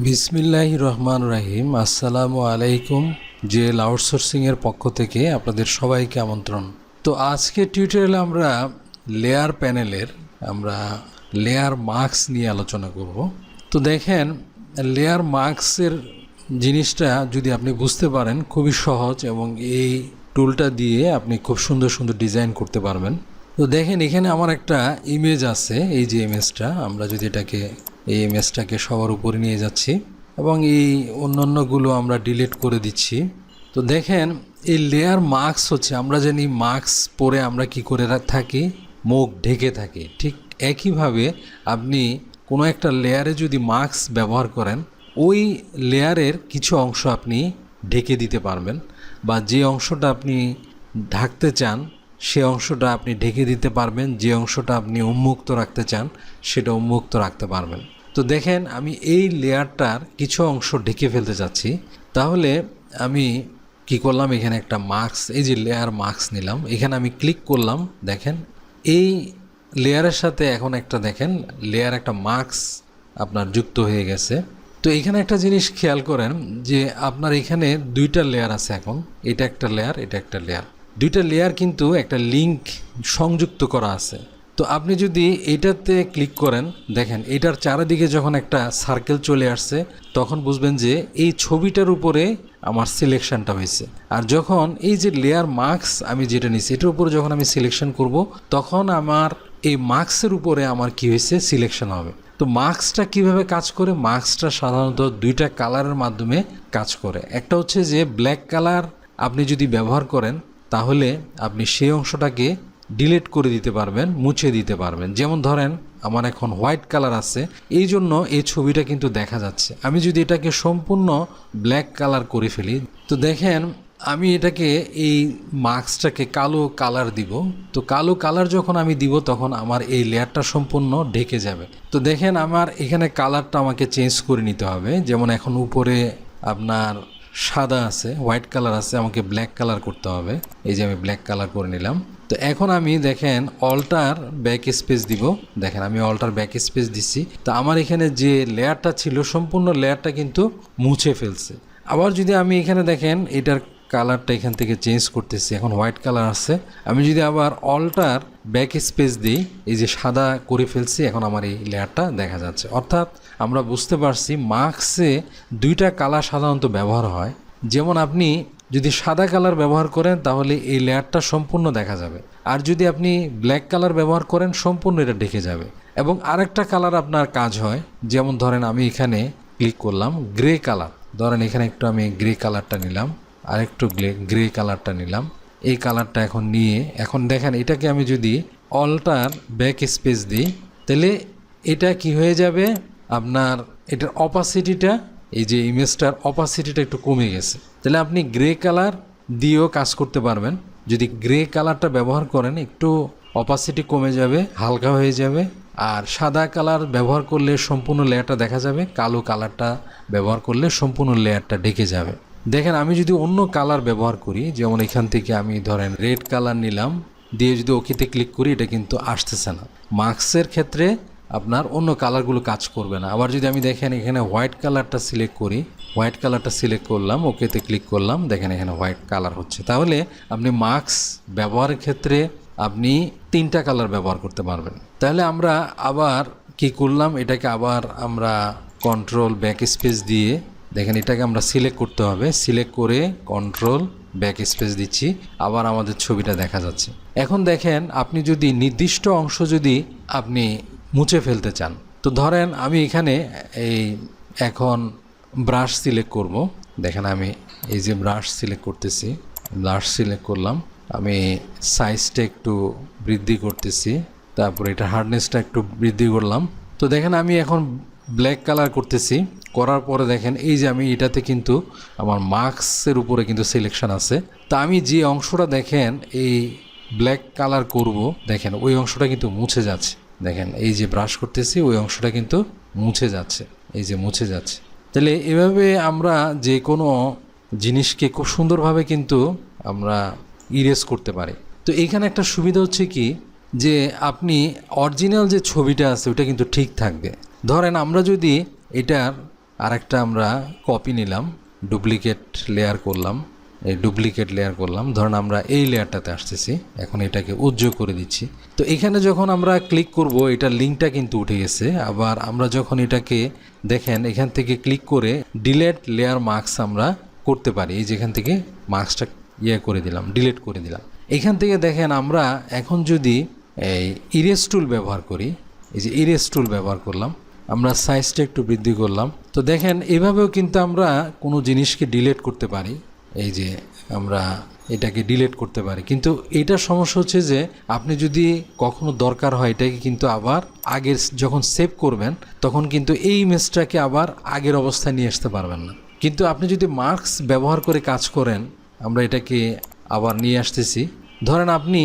বিসমিল্লাহির রহমান রহিম। আসসালামু আলাইকুম। জেল আউটসোর্সিংয়ের পক্ষ থেকে আপনাদের সবাইকে আমন্ত্রণ। তো আজকে টিউটোরিয়ালে আমরা লেয়ার প্যানেলের লেয়ার মার্কস নিয়ে আলোচনা করব। তো দেখেন, লেয়ার মার্কসের জিনিসটা যদি আপনি বুঝতে পারেন খুবই সহজ, এবং এই টুলটা দিয়ে আপনি খুব সুন্দর সুন্দর ডিজাইন করতে পারবেন। তো দেখেন, এখানে আমার একটা ইমেজ আছে। এই যে ইমেজটা, আমরা যদি এই ইমেজটাকে সবার উপরে নিয়ে যাচ্ছি এবং এই অন্যান্যগুলো আমরা ডিলিট করে দিচ্ছি। তো দেখেন, এই লেয়ার মার্কস হচ্ছে, আমরা জানি মাস্ক পরে আমরা কি করে থাকি, মুখ ঢেকে থাকি। ঠিক একইভাবে আপনি কোনো একটা লেয়ারে যদি মাস্ক ব্যবহার করেন, ওই লেয়ারের কিছু অংশ আপনি ঢেকে দিতে পারবেন, বা যে অংশটা আপনি ঢাকতে চান সে অংশটা আপনি ঢেকে দিতে পারবেন, যে অংশটা আপনি উন্মুক্ত রাখতে চান সেটা উন্মুক্ত রাখতে পারবেন। তো দেখেন, আমি এই লেয়ারটার কিছু অংশ ঢেকে ফেলতে চাচ্ছি। তাহলে আমি কি করলাম, এখানে একটা মার্কস, এই যে লেয়ার মার্কস নিলাম, এখানে আমি ক্লিক করলাম। দেখেন, এই লেয়ারের সাথে এখন দেখেন লেয়ার একটা মার্কস আপনার যুক্ত হয়ে গেছে। তো এখানে একটা জিনিস খেয়াল করেন যে আপনার এখানে দুইটা লেয়ার আছে। এখন এটা একটা লেয়ার, এটা একটা লেয়ার, দুইটা লেয়ার কিন্তু একটা লিঙ্ক সংযুক্ত করা আছে। তো আপনি যদি এইটাতে ক্লিক করেন, দেখেন এটার চারিদিকে যখন একটা সার্কেল চলে আসছে, তখন বুঝবেন যে এই ছবিটার উপরে আমার সিলেকশনটা হয়েছে। আর যখন এই যে লেয়ার মার্কস আমি যেটা নিচ্ছি, এটার উপরে যখন আমি সিলেকশন করব, তখন আমার এই মার্কসের উপরে আমার কি হয়েছে, সিলেকশন হবে। তো মার্কসটা কিভাবে কাজ করে? মার্কসটা সাধারণত দুইটা কালারের মাধ্যমে কাজ করে। একটা হচ্ছে যে ব্ল্যাক কালার আপনি যদি ব্যবহার করেন, তাহলে আপনি সেই অংশটাকে ডিলিট করে দিতে পারবেন, মুছে দিতে পারবেন। যেমন ধরেন, আমার এখন হোয়াইট কালার আছে, এই জন্য এই ছবিটা কিন্তু দেখা যাচ্ছে। আমি যদি এটাকে সম্পূর্ণ ব্ল্যাক কালার করে ফেলি, তো দেখেন আমি এটাকে এই মার্কসটাকে কালো কালার দিব। তো কালো কালার যখন আমি দিব, তখন আমার এই লেয়ারটা সম্পূর্ণ ঢেকে যাবে। তো দেখেন, আমার এখানে কালারটা আমাকে চেঞ্জ করে নিতে হবে। যেমন এখন উপরে আপনার সাদা আছে, হোয়াইট কালার আছে, আমাকে ব্ল্যাক কালার করতে হবে। এই যে আমি ব্ল্যাক কালার করে নিলাম। তো এখন আমি দেখেন অল্টার ব্যাক স্পেস দিব। দেখেন আমি অল্টার ব্যাক স্পেস দিচ্ছি। তো আমার এখানে যে লেয়ারটা ছিল, সম্পূর্ণ লেয়ারটা কিন্তু মুছে ফেলছে। আবার যদি আমি এখানে দেখেন এটার কালারটা এখান থেকে চেঞ্জ করতেছি, এখন হোয়াইট কালার আছে। আমি যদি আবার অল্টার ব্যাক স্পেস দিই, এই যে সাদা করে ফেলছি, এখন আমার এই লেয়ারটা দেখা যাচ্ছে। অর্থাৎ আমরা বুঝতে পারছি মার্কসে দুইটা কালার সাধারণত ব্যবহার হয়। যেমন আপনি যদি সাদা কালার ব্যবহার করেন, তাহলে এই লেয়ারটা সম্পূর্ণ দেখা যাবে। আর যদি আপনি ব্ল্যাক কালার ব্যবহার করেন, সম্পূর্ণ এটা ঢেকে যাবে। এবং আরেকটা কালার আপনার কাজ হয়, যেমন ধরেন আমি এখানে ক্লিক করলাম গ্রে কালার, ধরেন এখানে একটু আমি গ্রে কালারটা নিলাম, আর একটু গ্রে কালারটা নিলাম। এই কালারটা এখন নিয়ে, এখন দেখেন এটাকে আমি যদি অল্টার ব্যাক স্পেস দিই, তাহলে এটা কি হয়ে যাবে, আপনার এটার অপাসিটিটা, এই যে ইমেজটার অপাসিটিটা একটু কমে গেছে। তাহলে আপনি গ্রে কালার দিয়েও কাজ করতে পারবেন। যদি গ্রে কালারটা ব্যবহার করেন, একটু অপাসিটি কমে যাবে, হালকা হয়ে যাবে। আর সাদা কালার ব্যবহার করলে সম্পূর্ণ লেয়ারটা দেখা যাবে, কালো কালারটা ব্যবহার করলে সম্পূর্ণ লেয়ারটা ঢেকে যাবে। দেখেন, আমি যদি অন্য কালার ব্যবহার করি, যেমন এখান থেকে আমি ধরেন রেড কালার নিলাম, দিয়ে যদি ওকেতে ক্লিক করি, এটা কিন্তু আসতেছে না। মার্কসের ক্ষেত্রে আপনার অন্য কালারগুলো কাজ করবে না। আবার যদি আমি দেখেন এখানে হোয়াইট কালারটা সিলেক্ট করি, হোয়াইট কালারটা সিলেক্ট করলাম, ওকেতে ক্লিক করলাম, দেখেন এখানে হোয়াইট কালার হচ্ছে। তাহলে আপনি মার্কস ব্যবহারের ক্ষেত্রে আপনি তিনটা কালার ব্যবহার করতে পারবেন। তাহলে আমরা আবার কি করলাম, এটাকে আবার আমরা কন্ট্রোল ব্যাক স্পেস দিয়ে, দেখেন এটাকে আমরা সিলেক্ট করতে হবে, সিলেক্ট করে কন্ট্রোল ব্যাক স্পেস দিচ্ছি, আবার আমাদের ছবিটা দেখা যাচ্ছে। এখন দেখেন, আপনি যদি নির্দিষ্ট অংশ যদি আপনি মুছে ফেলতে চান, তো ধরেন আমি এখানে এখন ব্রাশ সিলেক্ট করব। দেখেন আমি এই যে ব্রাশ সিলেক্ট করতেছি, ব্রাশ সিলেক্ট করলাম, আমি সাইজটা একটু বৃদ্ধি করতেছি, তারপরে এটা হার্ডনেসটা একটু বৃদ্ধি করলাম। তো দেখেন আমি এখন ব্ল্যাক কালার করতেছি, করার পরে দেখেন এই যে আমি এটাতে কিন্তু আমার মার্কসের উপরে কিন্তু সিলেকশন আছে। তা আমি যে অংশটা দেখেন এই ব্ল্যাক কালার করব, দেখেন ওই অংশটা কিন্তু মুছে যাচ্ছে। দেখেন এই যে ব্রাশ করতেছি, ওই অংশটা কিন্তু মুছে যাচ্ছে, এই যে মুছে যাচ্ছে। তাহলে এভাবে আমরা যে কোনো জিনিসকে খুব সুন্দরভাবে কিন্তু আমরা ইরেজ করতে পারি। তো এইখানে একটা সুবিধা হচ্ছে কি, যে আপনি অরিজিনাল যে ছবিটা আছে ওটা কিন্তু ঠিক থাকবে। ধরেন আমরা যদি এটার আরেকটা আমরা কপি নিলাম, ডুপ্লিকেট লেয়ার করলাম, এই ডুপ্লিকেট লেয়ার করলাম। ধরুন আমরা এই লেয়ারটাতে আসতেছি, এখন এটাকে উজ্জ্বল করে দিচ্ছি। তো এখানে যখন আমরা ক্লিক করব এটা লিঙ্কটা কিন্তু উঠে গেছে। আবার আমরা যখন এটাকে দেখেন এখান থেকে ক্লিক করে ডিলেট লেয়ার মার্কস আমরা করতে পারি। এই যেখান থেকে মার্কসটা করে দিলাম, ডিলিট করে দিলাম। এখান থেকে দেখেন আমরা এখন যদি এই ইরেজ টুল ব্যবহার করি, এই যে ইরেজ টুল ব্যবহার করলাম, আমরা সাইজটা একটু বৃদ্ধি করলাম। তো দেখেন এভাবেও কিন্তু আমরা কোনো জিনিসকে ডিলিট করতে পারি। এই যে আমরা এটাকে ডিলিট করতে পারি, কিন্তু এইটার সমস্যা হচ্ছে যে আপনি যদি কখনো দরকার হয় এটাকে কিন্তু আবার আগের যখন সেভ করবেন তখন কিন্তু এই ইমেজটাকে আবার আগের অবস্থায় নিয়ে আসতে পারবেন না। কিন্তু আপনি যদি মার্কস ব্যবহার করে কাজ করেন, আমরা এটাকে আবার নিয়ে আসতেছি। ধরেন আপনি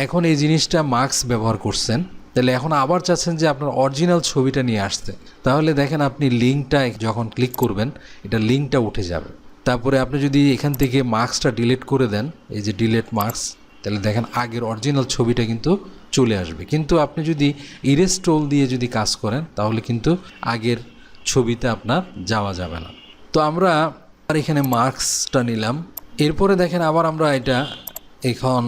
এখন এই জিনিসটা মার্কস ব্যবহার করছেন, তাহলে এখন আবার চাচ্ছেন যে আপনার অরিজিনাল ছবিটা নিয়ে আসতে, তাহলে দেখেন আপনি লিঙ্কটা যখন ক্লিক করবেন এটা লিঙ্কটা উঠে যাবে। তারপরে আপনি যদি এখান থেকে মার্কসটা ডিলিট করে দেন, এই যে ডিলিট মার্কস, তাহলে দেখেন আগের অরিজিনাল ছবিটা কিন্তু চলে আসবে। কিন্তু আপনি যদি ইরেজ টুল দিয়ে যদি কাজ করেন তাহলে কিন্তু আগের ছবিতে আপনার যাওয়া যাবে না। তো আমরা আর এখানে মার্কসটা নিলাম। এরপরে দেখেন আবার আমরা এটা এখন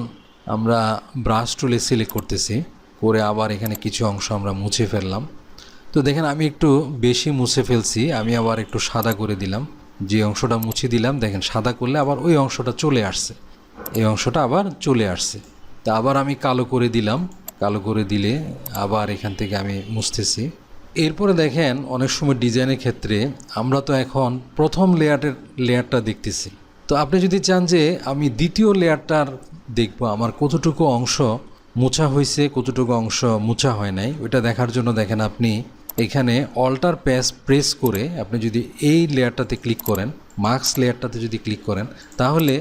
আমরা ব্রাশ টুলে সিলেক্ট করতেছি, করে আবার এখানে কিছু অংশ আমরা মুছে ফেললাম। তো দেখেন আমি একটু বেশি মুছে ফেলছি, আমি আবার একটু সাদা করে দিলাম। যে অংশটা মুছে দিলাম দেখেন সাদা করলে আবার ওই অংশটা চলে আসছে, এই অংশটা আবার চলে আসছে। তা আবার আমি কালো করে দিলাম, কালো করে দিলে আবার এখান থেকে আমি মুছতেছি। এরপরে দেখেন অনেক সময় ডিজাইনের ক্ষেত্রে আমরা তো এখন প্রথম লেয়ারটা দেখতেছি। তো আপনি যদি চান যে আমি দ্বিতীয় লেয়ারটার দেখব আমার কতটুকু অংশ মোছা হয়েছে, কতটুকু অংশ মোছা হয় নাই, ওইটা দেখার জন্য দেখেন আপনি এখানে অল্টার প্রেস করে আপনি যদি এই লেয়ারটাতে ক্লিক করেন, মার্কস লেয়ারটাতে যদি ক্লিক করেন, তাহলে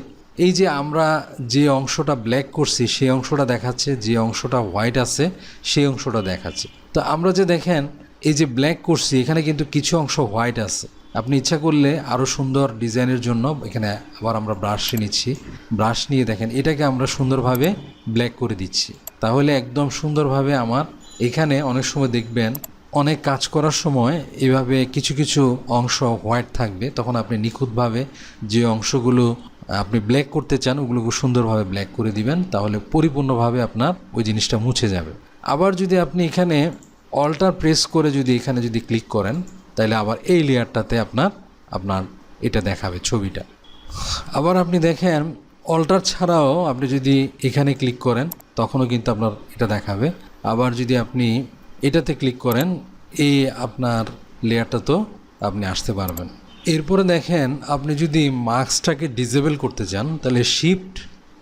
এই যে আমরা যে অংশটা ব্ল্যাক করছি সেই অংশটা দেখাচ্ছে, যে অংশটা হোয়াইট আছে সেই অংশটা দেখাচ্ছে। তো আমরা যে দেখেন এই যে ব্ল্যাক করছি এখানে কিন্তু কিছু অংশ হোয়াইট আছে। আপনি ইচ্ছা করলে আরও সুন্দর ডিজাইনের জন্য এখানে আবার আমরা ব্রাশ নিচ্ছি, ব্রাশ নিয়ে দেখেন এটাকে আমরা সুন্দরভাবে ব্ল্যাক করে দিচ্ছি। তাহলে একদম সুন্দরভাবে আমার এখানে অনেক সময় দেখবেন অনেক কাজ করার সময় এভাবে কিছু কিছু অংশ হোয়াইট থাকবে, তখন আপনি নিখুঁতভাবে যে অংশগুলো আপনি ব্ল্যাক করতে চান ওগুলোকে সুন্দরভাবে ব্ল্যাক করে দিবেন, তাহলে পরিপূর্ণভাবে আপনার ওই জিনিসটা মুছে যাবে। আবার যদি আপনি এখানে অল্টার প্রেস করে যদি এখানে যদি ক্লিক করেন তাহলে আবার এই লেয়ারটাতে আপনার এটা দেখাবে ছবিটা। আবার আপনি দেখেন অল্টার ছাড়াও আপনি যদি এখানে ক্লিক করেন তখনও কিন্তু আপনার এটা দেখাবে। আবার যদি আপনি এটাতে ক্লিক করেন এই আপনার লেয়ারটা তো আপনি আসতে পারবেন। এরপরে দেখেন আপনি যদি মার্কসটাকে ডিসেবল করতে চান তাহলে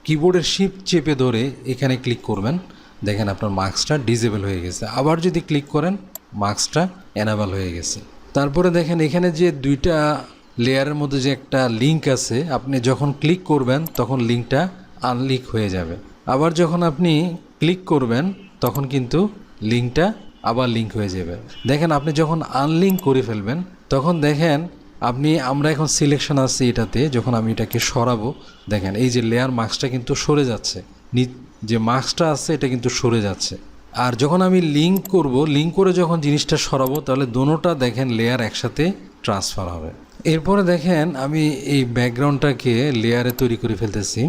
কিবোর্ডের শিফট চেপে ধরে এখানে ক্লিক করবেন, দেখেন আপনার মার্কসটা ডিসেবল হয়ে গেছে। আবার যদি ক্লিক করেন মার্কসটা এনেবল হয়ে গেছে। তারপরে দেখেন এখানে যে দুইটা লেয়ারের মধ্যে যে একটা লিঙ্ক আছে, আপনি যখন ক্লিক করবেন তখন লিঙ্কটা আনলিঙ্ক হয়ে যাবে। আবার যখন আপনি ক্লিক করবেন তখন কিন্তু লিঙ্কটা আবার লিঙ্ক হয়ে যাবে। দেখেন আপনি যখন আনলিঙ্ক করে ফেলবেন তখন দেখেন আমরা এখন সিলেকশন আছে এটাতে, যখন আমি এটাকে সরাবো দেখেন এই যে লেয়ার মার্কসটা কিন্তু সরে যাচ্ছে, যে মার্কসটা আছে এটা কিন্তু সরে যাচ্ছে। আর যখন আমি লিঙ্ক করব, লিঙ্ক করে যখন জিনিসটা সরাবো তাহলে দোনোটা দেখেন লেয়ার একসাথে ট্রান্সফার হবে। এরপরে দেখেন আমি এই ব্যাকগ্রাউন্ডটাকে লেয়ারে তৈরি করে ফেলতেছি,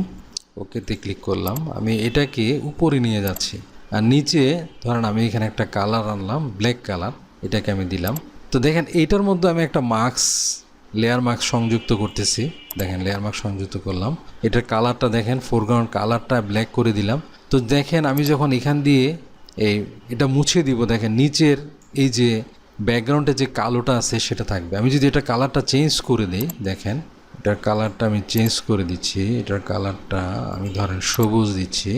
ওকেতে ক্লিক করলাম, আমি এটাকে উপরে নিয়ে যাচ্ছি। আর নিচে ধরেন আমি এখানে একটা কালার আনলাম, ব্ল্যাক কালার, এটাকে আমি দিলাম। তো দেখেন এইটার মধ্যে আমি একটা লেয়ার মার্কস সংযুক্ত করতেছি, দেখেন লেয়ার মার্কস সংযুক্ত করলাম। এটার কালারটা দেখেন ফোরগ্রাউন্ড কালারটা ব্ল্যাক করে দিলাম। তো দেখেন আমি যখন এখান দিয়ে এটা মুছে দিব, দেখেন নিচের এই যে ব্যাকগ্রাউন্ডে যে কালোটা আছে সেটা থাকবে। আমি যদি এটা কালারটা চেঞ্জ করে দিই, দেখেন এটার কালারটা আমি চেঞ্জ করে দিচ্ছি, এটার কালারটা আমি ধরেন সবুজ দিচ্ছি,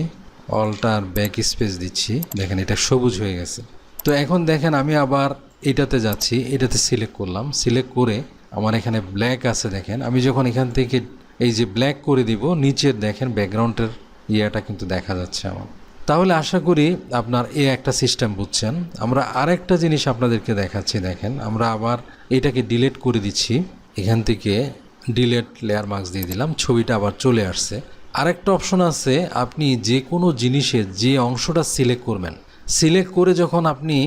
অল্টার ব্যাক স্পেস দিচ্ছি, দেখেন এটা সবুজ হয়ে গেছে। তো এখন দেখেন আমি আবার এটাতে যাচ্ছি, এটাতে সিলেক্ট করলাম, সিলেক্ট করে আমার এখানে ব্ল্যাক আছে, দেখেন আমি যখন এখান থেকে এই যে ব্ল্যাক করে দিব নিচের দেখেন ব্যাকগ্রাউন্ডের ইয়েটা কিন্তু দেখা যাচ্ছে আমার। তাহলে আশা করি আপনার একটা সিস্টেম বুঝছেন। আমরা আরেকটা জিনিস আপনাদেরকে দেখাচ্ছি, দেখেন আমরা আবার এটাকে ডিলিট করে দিচ্ছি, এখান থেকে ডিলিট লেয়ার মার্কস দিয়ে দিলাম, ছবিটা আবার চলে আসছে। আরেকটা অপশন আছে, আপনি যে কোনো জিনিসের যে অংশটা সিলেক্ট করবেন, সিলেক্ট করে যখন আপনি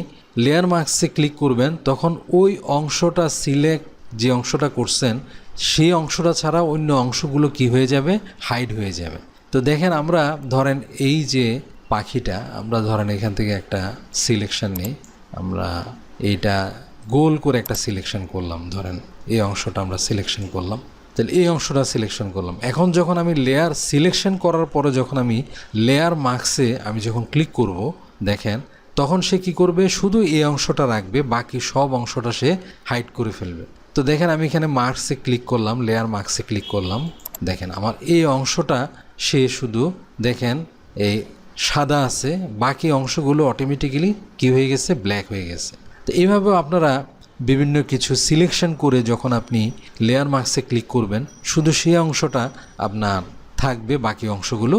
লেয়ার মার্কসে ক্লিক করবেন তখন ওই অংশটা সিলেক্ট যে অংশটা করছেন সেই অংশটা ছাড়া অন্য অংশগুলো কি হয়ে যাবে, হাইড হয়ে যাবে। তো দেখেন আমরা ধরেন এই যে পাখিটা, আমরা ধরেন এখান থেকে একটা সিলেকশন নিই, আমরা এইটা গোল করে একটা সিলেকশন করলাম, ধরেন এই অংশটা আমরা সিলেকশন করলাম, তাহলে এই অংশটা সিলেকশন করলাম। এখন যখন আমি লেয়ার সিলেকশন করার পরে যখন আমি লেয়ার মার্কসে আমি যখন ক্লিক করব, দেখেন তখন সে কি করবে, শুধু এই অংশটা রাখবে, বাকি সব অংশটা সে হাইড করে ফেলবে। তো দেখেন আমি এখানে মার্কসে ক্লিক করলাম, লেয়ার মার্কসে ক্লিক করলাম, দেখেন আমার এই অংশটা সে শুধু দেখেন এই সাদা আছে, বাকি অংশগুলো অটোমেটিক্যালি কি হয়ে গেছে, ব্ল্যাক হয়ে গেছে। তো এইভাবেও আপনারা বিভিন্ন কিছু সিলেকশন করে যখন আপনি লেয়ার মার্কসে ক্লিক করবেন, শুধু সেই অংশটা আপনার থাকবে, বাকি অংশগুলো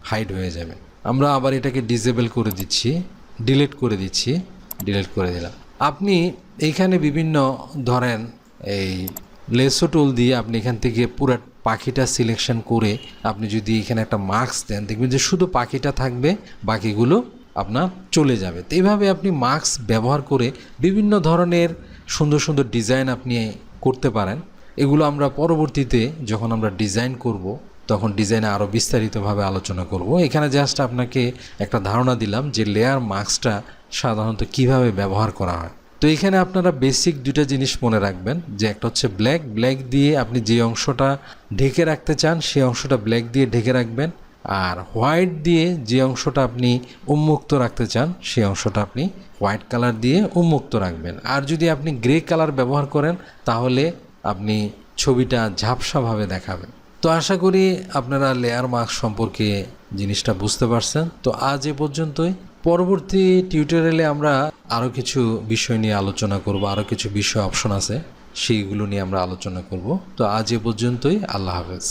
হাইড হয়ে যাবে। আমরা আবার এটাকে ডিসেবল করে দিচ্ছি, ডিলিট করে দিচ্ছি, ডিলিট করে দিলাম। আপনি এইখানে বিভিন্ন ধরেন এই লেসো টুল দিয়ে আপনি এখান থেকে পুরো পাখিটা সিলেকশন করে আপনি যদি এখানে একটা মার্কস দেন, দেখবেন যে শুধু পাখিটা থাকবে, বাকিগুলো আপনার চলে যাবে। তো এইভাবে আপনি মার্কস ব্যবহার করে বিভিন্ন ধরনের সুন্দর সুন্দর ডিজাইন আপনি করতে পারেন। এগুলো আমরা পরবর্তীতে যখন আমরা ডিজাইন করব তখন ডিজাইনে আরও বিস্তারিতভাবে আলোচনা করব। এখানে জাস্ট আপনাকে একটা ধারণা দিলাম যে লেয়ার মার্কসটা সাধারণত কিভাবে ব্যবহার করা হয়। তো এখানে আপনারা বেসিক দুটো জিনিস মনে রাখবেন, যে একটা হচ্ছে ব্ল্যাক দিয়ে আপনি যে অংশটা ঢেকে রাখতে চান সেই অংশটা ব্ল্যাক দিয়ে ঢেকে রাখবেন, আর হোয়াইট দিয়ে যে অংশটা আপনি উন্মুক্ত রাখতে চান সেই অংশটা আপনি হোয়াইট কালার দিয়ে উন্মুক্ত রাখবেন। আর যদি আপনি গ্রে কালার ব্যবহার করেন তাহলে আপনি ছবিটা ঝাপসাভাবে দেখাবেন। তো আশা করি আপনারা লেয়ার মার্কস সম্পর্কে জিনিসটা বুঝতে পারছেন। তো আজ এ পর্যন্তই। পরবর্তী টিউটোরিয়ালে আমরা আরও কিছু বিষয় নিয়ে আলোচনা করব, আরও কিছু বিষয় অপশন আছে সেইগুলো নিয়ে আমরা আলোচনা করব। তো আজ এ পর্যন্তই, আল্লাহ হাফেজ।